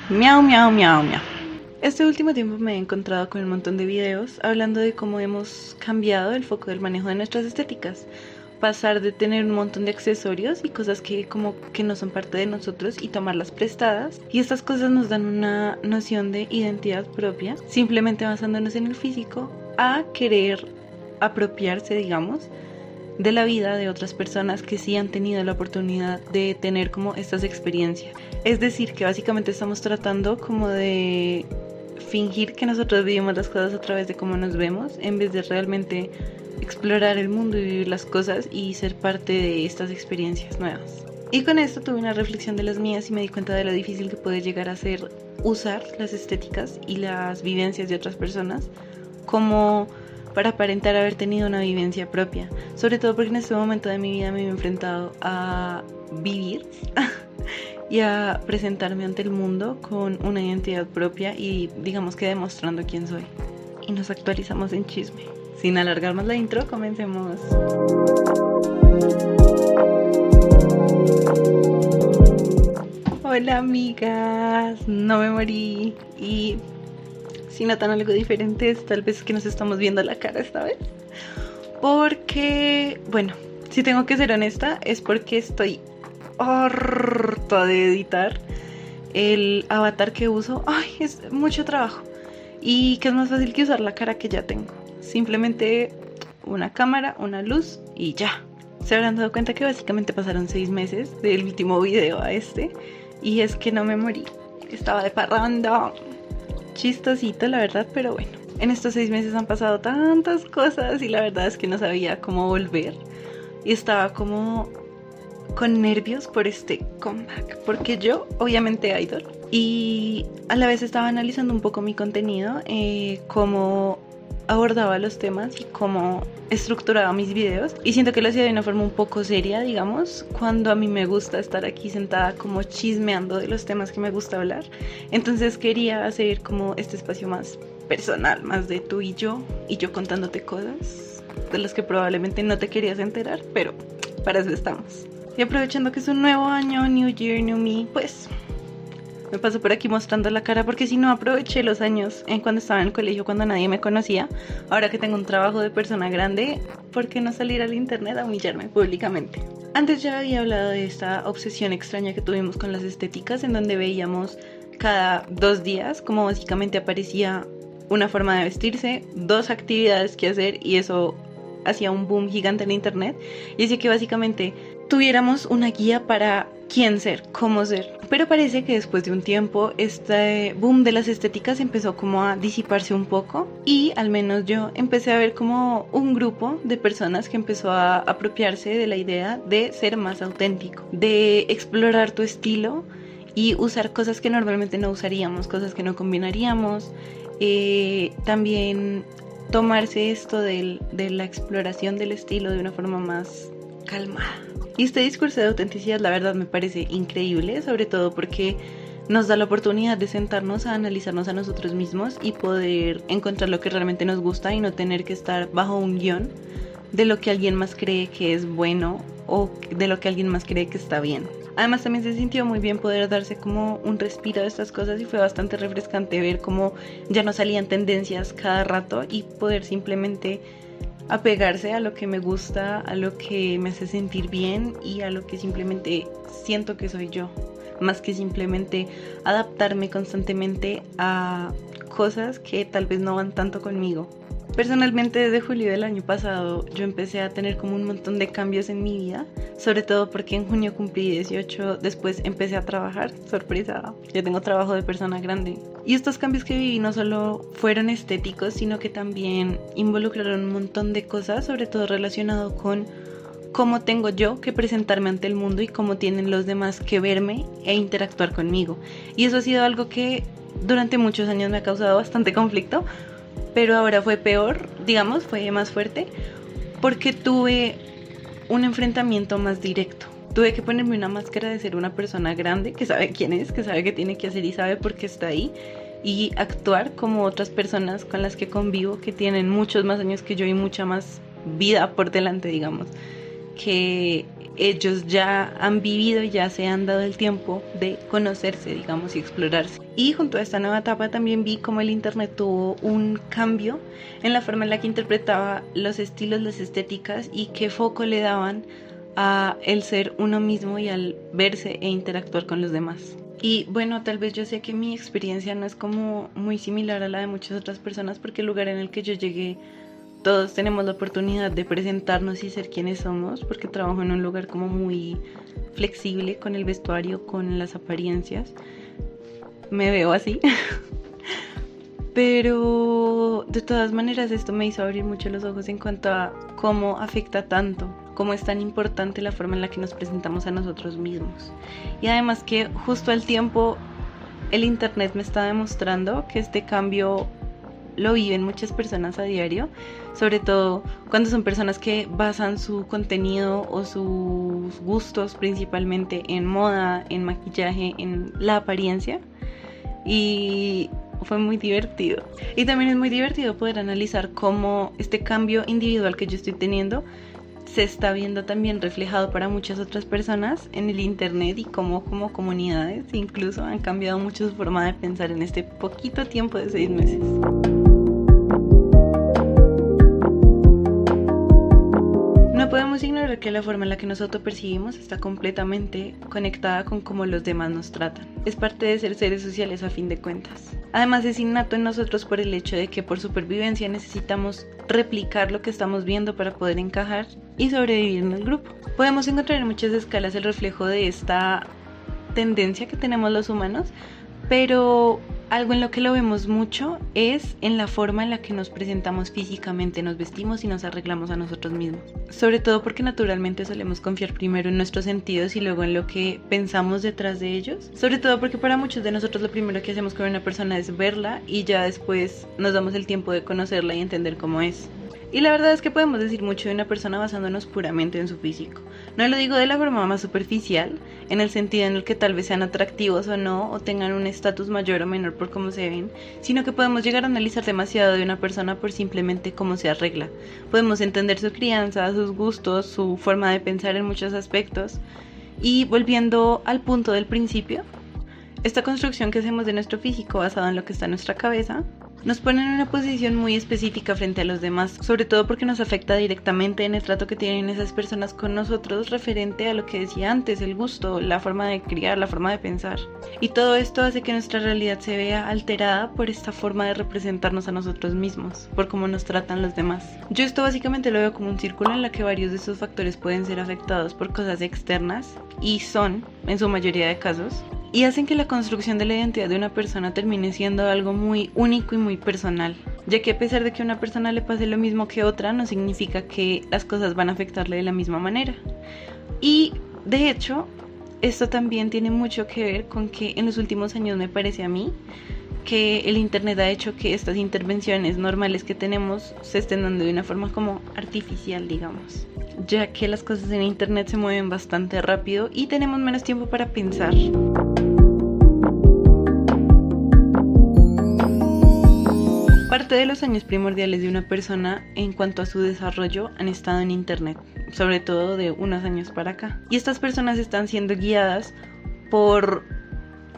Miau, miau, miau, miau. Este último tiempo me he encontrado con un montón de videos hablando de cómo hemos cambiado el foco del manejo de nuestras estéticas. Pasar de tener un montón de accesorios y cosas que como que no son parte de nosotros y tomarlas prestadas. Y estas cosas nos dan una noción de identidad propia, simplemente basándonos en el físico, a querer apropiarse, digamos, de la vida de otras personas que sí han tenido la oportunidad de tener como estas experiencias. Es decir, que básicamente estamos tratando como de fingir que nosotros vivimos las cosas a través de cómo nos vemos, en vez de realmente explorar el mundo y vivir las cosas y ser parte de estas experiencias nuevas. Y con esto tuve una reflexión de las mías y me di cuenta de lo difícil que puede llegar a ser usar las estéticas y las vivencias de otras personas como para aparentar haber tenido una vivencia propia, sobre todo porque en este momento de mi vida me he enfrentado a vivir y a presentarme ante el mundo con una identidad propia y digamos que demostrando quién soy. Y nos actualizamos en chisme. Sin alargar más la intro, comencemos. Hola amigas, no me morí y si notan algo diferente es tal vez que nos estamos viendo la cara esta vez. Porque, bueno, si tengo que ser honesta es porque estoy harta de editar el avatar que uso. Ay, es mucho trabajo y que es más fácil que usar la cara que ya tengo. Simplemente una cámara, una luz y ya. Se habrán dado cuenta que básicamente pasaron 6 meses del último video a este. Y es que no me morí, estaba de parranda. Chistosito la verdad, pero bueno. En estos 6 meses han pasado tantas cosas y la verdad es que no sabía cómo volver. Y estaba como con nervios por este comeback, porque yo obviamente idol. Y a la vez estaba analizando un poco mi contenido, cómo abordaba los temas y cómo estructuraba mis videos, y siento que lo hacía de una forma un poco seria, digamos, cuando a mí me gusta estar aquí sentada como chismeando de los temas que me gusta hablar. Entonces quería hacer como este espacio más personal, más de tú y yo contándote cosas de las que probablemente no te querías enterar, pero para eso estamos. Y aprovechando que es un nuevo año, New Year, New Me, pues me paso por aquí mostrando la cara porque si no aproveché los años en cuando estaba en el colegio, cuando nadie me conocía. Ahora que tengo un trabajo de persona grande, ¿por qué no salir al internet a humillarme públicamente? Antes ya había hablado de esta obsesión extraña que tuvimos con las estéticas, en donde veíamos cada 2 días como básicamente aparecía una forma de vestirse, 2 actividades que hacer, y eso hacía un boom gigante en internet. Y así que básicamente tuviéramos una guía para quién ser, cómo ser. Pero parece que después de un tiempo este boom de las estéticas empezó como a disiparse un poco, y al menos yo empecé a ver como un grupo de personas que empezó a apropiarse de la idea de ser más auténtico, de explorar tu estilo y usar cosas que normalmente no usaríamos, cosas que no combinaríamos. También tomarse esto de la exploración del estilo de una forma más calmada. Y este discurso de autenticidad la verdad me parece increíble, sobre todo porque nos da la oportunidad de sentarnos a analizarnos a nosotros mismos y poder encontrar lo que realmente nos gusta y no tener que estar bajo un guión de lo que alguien más cree que es bueno o de lo que alguien más cree que está bien. Además también se sintió muy bien poder darse como un respiro de estas cosas y fue bastante refrescante ver cómo ya no salían tendencias cada rato y poder simplemente apegarse a lo que me gusta, a lo que me hace sentir bien y a lo que simplemente siento que soy yo, más que simplemente adaptarme constantemente a cosas que tal vez no van tanto conmigo. Personalmente desde julio del año pasado yo empecé a tener como un montón de cambios en mi vida, sobre todo porque en junio cumplí 18, después empecé a trabajar, sorpresa, ya tengo trabajo de persona grande. Y estos cambios que viví no solo fueron estéticos, sino que también involucraron un montón de cosas, sobre todo relacionado con cómo tengo yo que presentarme ante el mundo y cómo tienen los demás que verme e interactuar conmigo. Y eso ha sido algo que durante muchos años me ha causado bastante conflicto, pero ahora fue peor, digamos, fue más fuerte, porque tuve un enfrentamiento más directo. Tuve que ponerme una máscara de ser una persona grande, que sabe quién es, que sabe qué tiene que hacer y sabe por qué está ahí, y actuar como otras personas con las que convivo, que tienen muchos más años que yo y mucha más vida por delante, digamos, que ellos ya han vivido, ya se han dado el tiempo de conocerse, digamos, y explorarse. Y junto a esta nueva etapa también vi cómo el internet tuvo un cambio en la forma en la que interpretaba los estilos, las estéticas y qué foco le daban a el ser uno mismo y al verse e interactuar con los demás. Y bueno, tal vez yo sé que mi experiencia no es como muy similar a la de muchas otras personas, porque el lugar en el que yo llegué, todos tenemos la oportunidad de presentarnos y ser quienes somos, porque trabajo en un lugar como muy flexible con el vestuario, con las apariencias. Me veo así. Pero de todas maneras esto me hizo abrir mucho los ojos en cuanto a cómo afecta tanto, cómo es tan importante la forma en la que nos presentamos a nosotros mismos. Y además que justo al tiempo el internet me está demostrando que este cambio lo viven muchas personas a diario, sobre todo cuando son personas que basan su contenido o sus gustos principalmente en moda, en maquillaje, en la apariencia. Y fue muy divertido. Y también es muy divertido poder analizar cómo este cambio individual que yo estoy teniendo se está viendo también reflejado para muchas otras personas en el internet, y cómo como comunidades incluso han cambiado mucho su forma de pensar en este poquito tiempo de 6 meses. No podemos ignorar que la forma en la que nos autopercibimos está completamente conectada con cómo los demás nos tratan. Es parte de ser seres sociales a fin de cuentas. Además es innato en nosotros por el hecho de que por supervivencia necesitamos replicar lo que estamos viendo para poder encajar y sobrevivir en el grupo. Podemos encontrar en muchas escalas el reflejo de esta tendencia que tenemos los humanos, pero algo en lo que lo vemos mucho es en la forma en la que nos presentamos físicamente, nos vestimos y nos arreglamos a nosotros mismos. Sobre todo porque naturalmente solemos confiar primero en nuestros sentidos y luego en lo que pensamos detrás de ellos. Sobre todo porque para muchos de nosotros lo primero que hacemos con una persona es verla y ya después nos damos el tiempo de conocerla y entender cómo es. Y la verdad es que podemos decir mucho de una persona basándonos puramente en su físico. No lo digo de la forma más superficial, en el sentido en el que tal vez sean atractivos o no, o tengan un estatus mayor o menor por cómo se ven, sino que podemos llegar a analizar demasiado de una persona por simplemente cómo se arregla. Podemos entender su crianza, sus gustos, su forma de pensar en muchos aspectos. Y volviendo al punto del principio, esta construcción que hacemos de nuestro físico basado en lo que está en nuestra cabeza nos pone en una posición muy específica frente a los demás, sobre todo porque nos afecta directamente en el trato que tienen esas personas con nosotros referente a lo que decía antes, el gusto, la forma de criar, la forma de pensar. Y todo esto hace que nuestra realidad se vea alterada por esta forma de representarnos a nosotros mismos, por cómo nos tratan los demás. Yo esto básicamente lo veo como un círculo en el que varios de estos factores pueden ser afectados por cosas externas, y son, en su mayoría de casos, y hacen que la construcción de la identidad de una persona termine siendo algo muy único y muy personal, ya que a pesar de que a una persona le pase lo mismo que otra, no significa que las cosas van a afectarle de la misma manera. Y de hecho, esto también tiene mucho que ver con que en los últimos años me parece a mí que el internet ha hecho que estas intervenciones normales que tenemos se estén dando de una forma como artificial, digamos, ya que las cosas en internet se mueven bastante rápido y tenemos menos tiempo para pensar. Parte de los años primordiales de una persona en cuanto a su desarrollo han estado en internet, sobre todo de unos años para acá. Y estas personas están siendo guiadas por,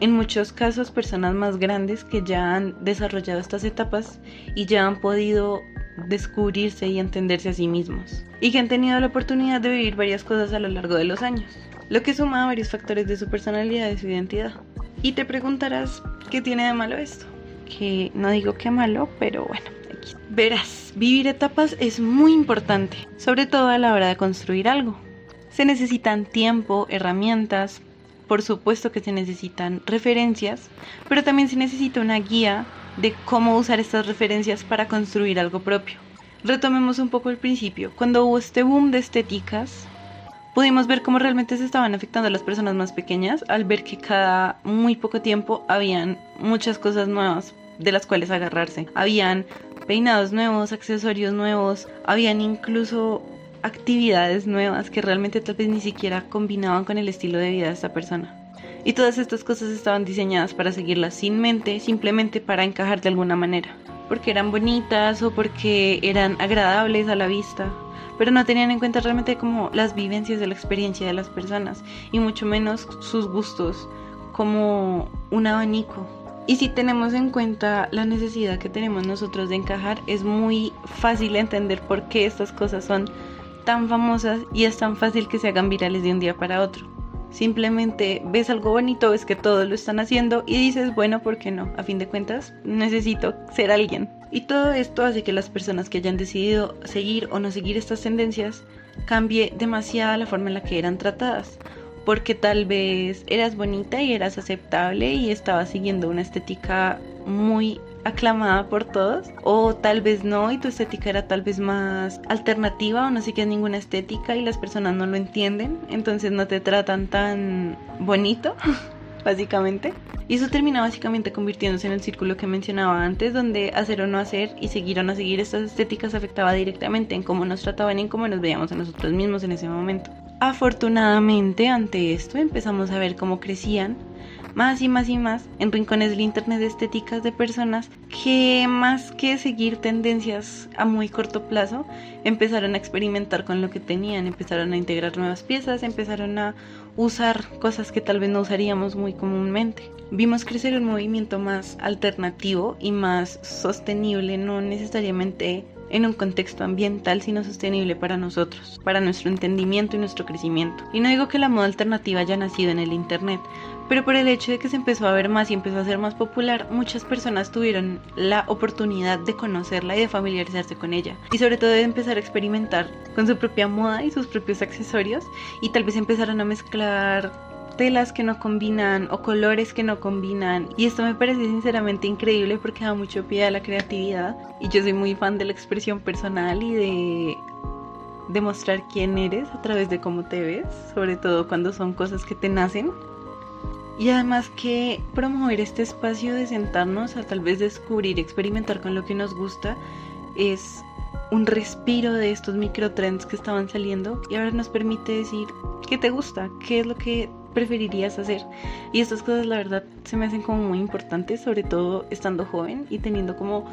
en muchos casos, personas más grandes que ya han desarrollado estas etapas y ya han podido descubrirse y entenderse a sí mismos. Y que han tenido la oportunidad de vivir varias cosas a lo largo de los años, lo que suma a varios factores de su personalidad y su identidad. Y te preguntarás, ¿qué tiene de malo esto? Que no digo que malo, pero bueno, aquí. Verás, vivir etapas es muy importante, sobre todo a la hora de construir algo. Se necesitan tiempo, herramientas, por supuesto que se necesitan referencias, pero también se necesita una guía de cómo usar estas referencias para construir algo propio. Retomemos un poco el principio. Cuando hubo este boom de estéticas, pudimos ver cómo realmente se estaban afectando a las personas más pequeñas al ver que cada muy poco tiempo habían muchas cosas nuevas de las cuales agarrarse. Habían peinados nuevos, accesorios nuevos, habían incluso actividades nuevas que realmente tal vez ni siquiera combinaban con el estilo de vida de esta persona. Y todas estas cosas estaban diseñadas para seguirlas sin mente, simplemente para encajar de alguna manera, porque eran bonitas o porque eran agradables a la vista. pero no tenían en cuenta realmente como las vivencias de la experiencia de las personas y mucho menos sus gustos como un abanico. Y si tenemos en cuenta la necesidad que tenemos nosotros de encajar, es muy fácil entender por qué estas cosas son tan famosas y es tan fácil que se hagan virales de un día para otro. Simplemente ves algo bonito, ves que todos lo están haciendo y dices, bueno, ¿por qué no? A fin de cuentas, necesito ser alguien. Y todo esto hace que las personas que hayan decidido seguir o no seguir estas tendencias cambie demasiado la forma en la que eran tratadas. Porque tal vez eras bonita y eras aceptable y estabas siguiendo una estética muy aclamada por todos, o tal vez no y tu estética era tal vez más alternativa o no sigues ninguna estética y las personas no lo entienden, entonces no te tratan tan bonito básicamente. Y eso termina básicamente convirtiéndose en el círculo que mencionaba antes, donde hacer o no hacer y seguir o no seguir estas estéticas afectaba directamente en cómo nos trataban y en cómo nos veíamos a nosotros mismos en ese momento. Afortunadamente, ante esto empezamos a ver cómo crecían más y más y más en rincones del internet de estéticas de personas que, más que seguir tendencias a muy corto plazo, empezaron a experimentar con lo que tenían, empezaron a integrar nuevas piezas, empezaron a usar cosas que tal vez no usaríamos muy comúnmente. Vimos crecer un movimiento más alternativo y más sostenible, no necesariamente en un contexto ambiental, sino sostenible para nosotros, para nuestro entendimiento y nuestro crecimiento. Y no digo que la moda alternativa haya nacido en el internet, pero por el hecho de que se empezó a ver más y empezó a ser más popular, muchas personas tuvieron la oportunidad de conocerla y de familiarizarse con ella, y sobre todo de empezar a experimentar con su propia moda y sus propios accesorios, y tal vez empezaron a mezclar telas que no combinan o colores que no combinan, y esto me parece sinceramente increíble porque da mucho pie a la creatividad, y yo soy muy fan de la expresión personal y de demostrar quién eres a través de cómo te ves, sobre todo cuando son cosas que te nacen. Y además que promover este espacio de sentarnos a tal vez descubrir y experimentar con lo que nos gusta es un respiro de estos microtrends que estaban saliendo, y ahora nos permite decir qué te gusta, qué es lo que preferirías hacer. Y estas cosas la verdad se me hacen como muy importantes, sobre todo estando joven y teniendo como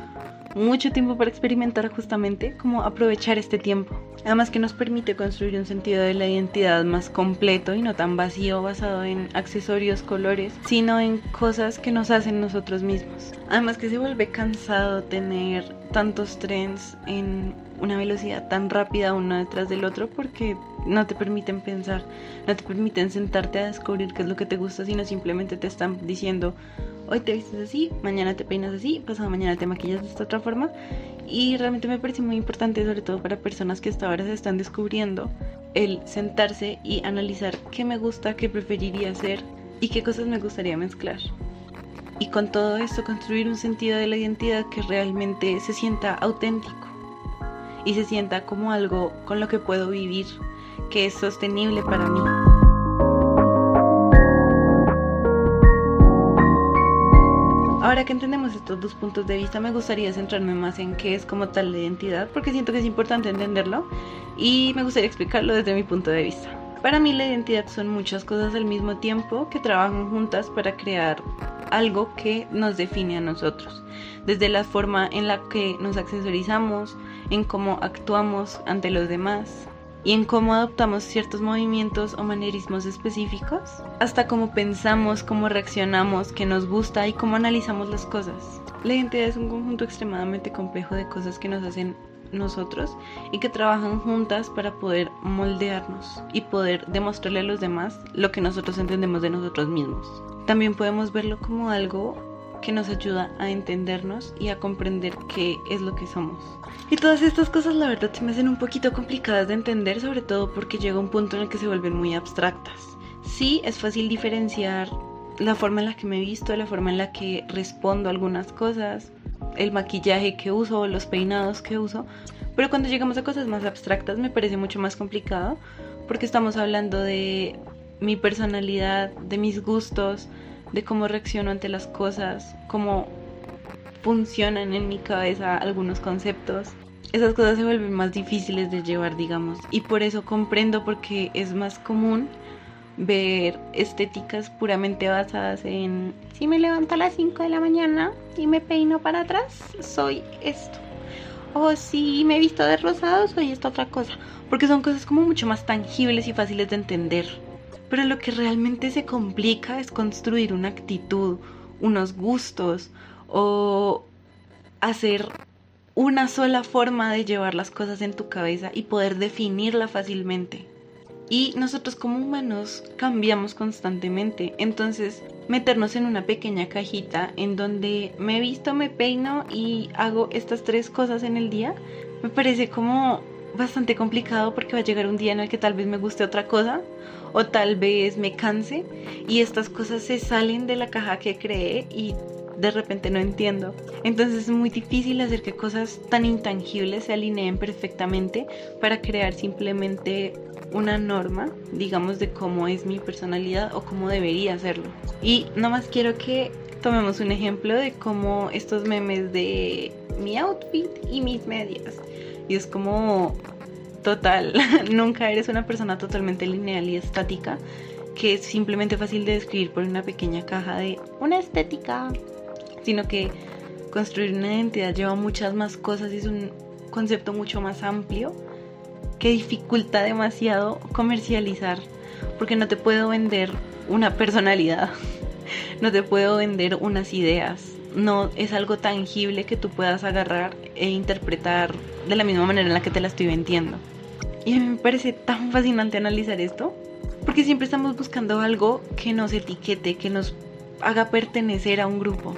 mucho tiempo para experimentar, justamente como aprovechar este tiempo. Además que nos permite construir un sentido de la identidad más completo y no tan vacío basado en accesorios, colores, sino en cosas que nos hacen nosotros mismos. Además que se vuelve cansado tener tantos trends en una velocidad tan rápida uno detrás del otro, porque no te permiten pensar, no te permiten sentarte a descubrir qué es lo que te gusta, sino simplemente te están diciendo: hoy te vistes así, mañana te peinas así, pasado mañana te maquillas de esta otra forma. Y realmente me parece muy importante, sobre todo para personas que hasta ahora se están descubriendo, el sentarse y analizar qué me gusta, qué preferiría hacer y qué cosas me gustaría mezclar. Y con todo esto construir un sentido de la identidad que realmente se sienta auténtico y se sienta como algo con lo que puedo vivir, que es sostenible para mí. Ahora que entendemos estos dos puntos de vista, me gustaría centrarme más en qué es como tal la identidad, porque siento que es importante entenderlo y me gustaría explicarlo desde mi punto de vista. Para mí la identidad son muchas cosas al mismo tiempo que trabajan juntas para crear algo que nos define a nosotros, desde la forma en la que nos accesorizamos, en cómo actuamos ante los demás y en cómo adoptamos ciertos movimientos o manerismos específicos, hasta cómo pensamos, cómo reaccionamos, qué nos gusta y cómo analizamos las cosas. La identidad es un conjunto extremadamente complejo de cosas que nos hacen nosotros y que trabajan juntas para poder moldearnos y poder demostrarle a los demás lo que nosotros entendemos de nosotros mismos. También podemos verlo como algo que nos ayuda a entendernos y a comprender qué es lo que somos. Y todas estas cosas la verdad se me hacen un poquito complicadas de entender, sobre todo porque llega un punto en el que se vuelven muy abstractas. Sí, es fácil diferenciar la forma en la que me visto, la forma en la que respondo a algunas cosas, el maquillaje que uso, los peinados que uso, pero cuando llegamos a cosas más abstractas me parece mucho más complicado, porque estamos hablando de mi personalidad, de mis gustos, de cómo reacciono ante las cosas, cómo funcionan en mi cabeza algunos conceptos. Esas cosas se vuelven más difíciles de llevar, digamos, y por eso comprendo porque es más común ver estéticas puramente basadas en: si me levanto a las 5 de la mañana y me peino para atrás, soy esto. oh sí, me he visto de rosado, soy esta otra cosa. Porque son cosas como mucho más tangibles y fáciles de entender. Pero lo que realmente se complica es construir una actitud, unos gustos o hacer una sola forma de llevar las cosas en tu cabeza y poder definirla fácilmente. Y nosotros como humanos cambiamos constantemente, entonces meternos en una pequeña cajita en donde me visto, me peino y hago estas 3 cosas en el día, me parece como bastante complicado porque va a llegar un día en el que tal vez me guste otra cosa o tal vez me canse y estas cosas se salen de la caja que creé y de repente no entiendo. Entonces es muy difícil hacer que cosas tan intangibles se alineen perfectamente para crear simplemente una norma, digamos, de cómo es mi personalidad o cómo debería hacerlo. Y nomás quiero que tomemos un ejemplo de cómo estos memes de mi outfit y mis medias. Y es como total, nunca eres una persona totalmente lineal y estática, que es simplemente fácil de describir por una pequeña caja de una estética, sino que construir una identidad lleva muchas más cosas y es un concepto mucho más amplio que dificulta demasiado comercializar, porque no te puedo vender una personalidad, no te puedo vender unas ideas, no es algo tangible que tú puedas agarrar e interpretar de la misma manera en la que te la estoy vendiendo. Y a mí me parece tan fascinante analizar esto, porque siempre estamos buscando algo que nos etiquete, que nos haga pertenecer a un grupo.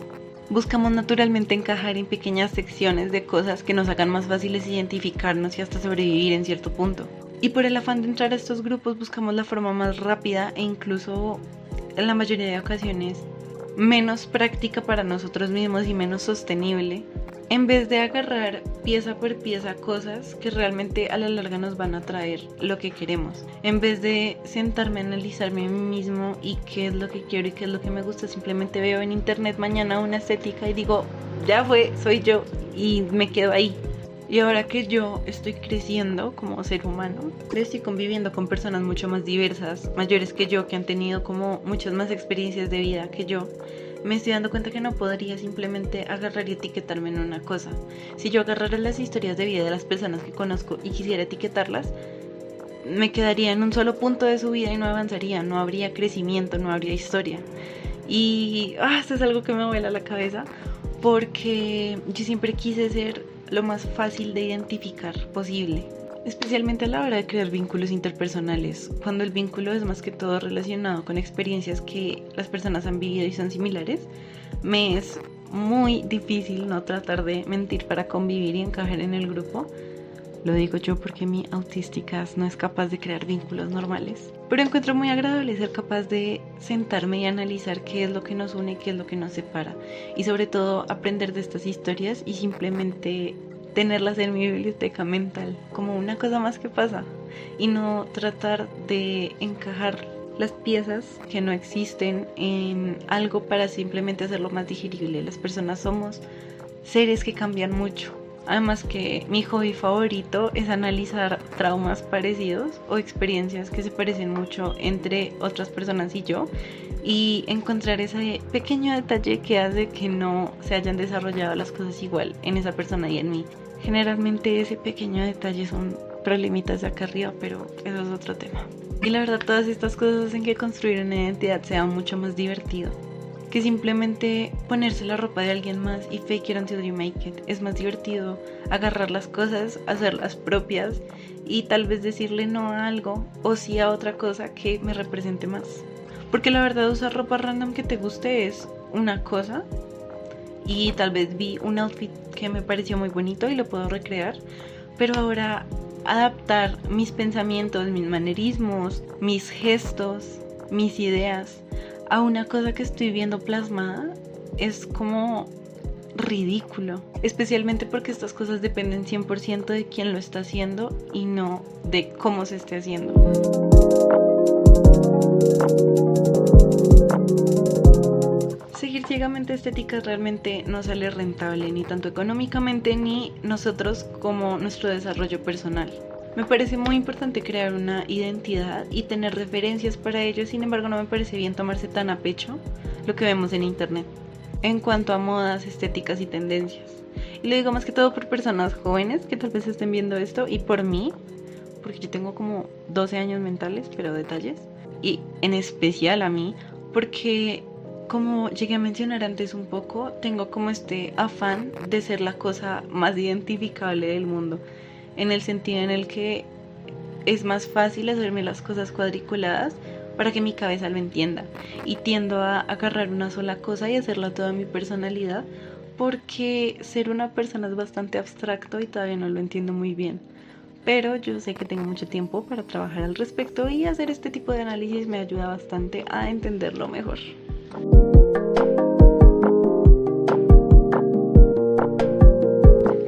Buscamos naturalmente encajar en pequeñas secciones de cosas que nos hagan más fáciles identificarnos y hasta sobrevivir en cierto punto. Y por el afán de entrar a estos grupos buscamos la forma más rápida e incluso en la mayoría de ocasiones menos práctica para nosotros mismos y menos sostenible, en vez de agarrar pieza por pieza cosas que realmente a la larga nos van a traer lo que queremos. En vez de sentarme a analizarme a mí mismo y qué es lo que quiero y qué es lo que me gusta, simplemente veo en internet mañana una estética y digo, ya fue, soy yo, y me quedo ahí. Y ahora que yo estoy creciendo como ser humano, estoy conviviendo con personas mucho más diversas, mayores que yo, que han tenido como muchas más experiencias de vida que yo, me estoy dando cuenta que no podría simplemente agarrar y etiquetarme en una cosa. Si yo agarrara las historias de vida de las personas que conozco y quisiera etiquetarlas, me quedaría en un solo punto de su vida y no avanzaría, no habría crecimiento, no habría historia. Y esto es algo que me vuela la cabeza, porque yo siempre quise ser lo más fácil de identificar posible, especialmente a la hora de crear vínculos interpersonales, cuando el vínculo es más que todo relacionado con experiencias que las personas han vivido y son similares. Me es muy difícil no tratar de mentir para convivir y encajar en el grupo. Lo digo yo porque mi autística no es capaz de crear vínculos normales, pero encuentro muy agradable ser capaz de sentarme y analizar qué es lo que nos une y qué es lo que nos separa, y sobre todo aprender de estas historias y simplemente tenerlas en mi biblioteca mental como una cosa más que pasa, y no tratar de encajar las piezas que no existen en algo para simplemente hacerlo más digerible. Las personas somos seres que cambian mucho. Además que mi hobby favorito es analizar traumas parecidos o experiencias que se parecen mucho entre otras personas y yo, y encontrar ese pequeño detalle que hace que no se hayan desarrollado las cosas igual en esa persona y en mí. Generalmente ese pequeño detalle son problemitas de acá arriba, pero eso es otro tema. Y la verdad, todas estas cosas hacen que construir una identidad sea mucho más divertido que simplemente ponerse la ropa de alguien más y fake it until you make it. Es más divertido agarrar las cosas, hacerlas propias y tal vez decirle no a algo o sí a otra cosa que me represente más. Porque la verdad, usar ropa random que te guste es una cosa, y tal vez vi un outfit que me pareció muy bonito y lo puedo recrear, pero ahora adaptar mis pensamientos, mis manerismos, mis gestos, mis ideas a una cosa que estoy viendo plasmada es como ridículo, especialmente porque estas cosas dependen 100% de quién lo está haciendo y no de cómo se esté haciendo. Seguir ciegamente estéticas realmente no sale rentable, ni tanto económicamente ni nosotros como nuestro desarrollo personal. Me parece muy importante crear una identidad y tener referencias para ello, sin embargo no me parece bien tomarse tan a pecho lo que vemos en internet en cuanto a modas, estéticas y tendencias. Y lo digo más que todo por personas jóvenes que tal vez estén viendo esto y por mí, porque yo tengo como 12 años mentales, pero detalles. Y en especial a mí, porque como llegué a mencionar antes un poco, tengo como este afán de ser la cosa más identificable del mundo, en el sentido en el que es más fácil hacerme las cosas cuadriculadas para que mi cabeza lo entienda. Y tiendo a agarrar una sola cosa y hacerla toda mi personalidad porque ser una persona es bastante abstracto y todavía no lo entiendo muy bien. Pero yo sé que tengo mucho tiempo para trabajar al respecto y hacer este tipo de análisis me ayuda bastante a entenderlo mejor.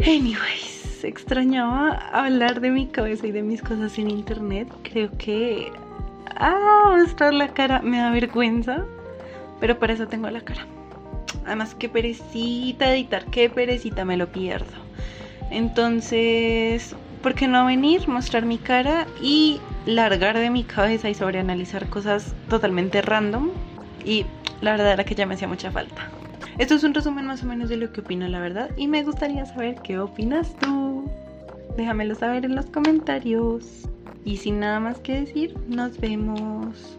Anyways, extrañaba hablar de mi cabeza y de mis cosas en internet. Creo que mostrar la cara me da vergüenza, pero para eso tengo la cara. Además, qué perecita editar, qué perecita, me lo pierdo. Entonces, ¿por qué no venir, mostrar mi cara y largar de mi cabeza y sobreanalizar cosas totalmente random? Y la verdad era que ya me hacía mucha falta. Esto es un resumen más o menos de lo que opino, la verdad, y me gustaría saber qué opinas tú. Déjamelo saber en los comentarios. Y sin nada más que decir, nos vemos.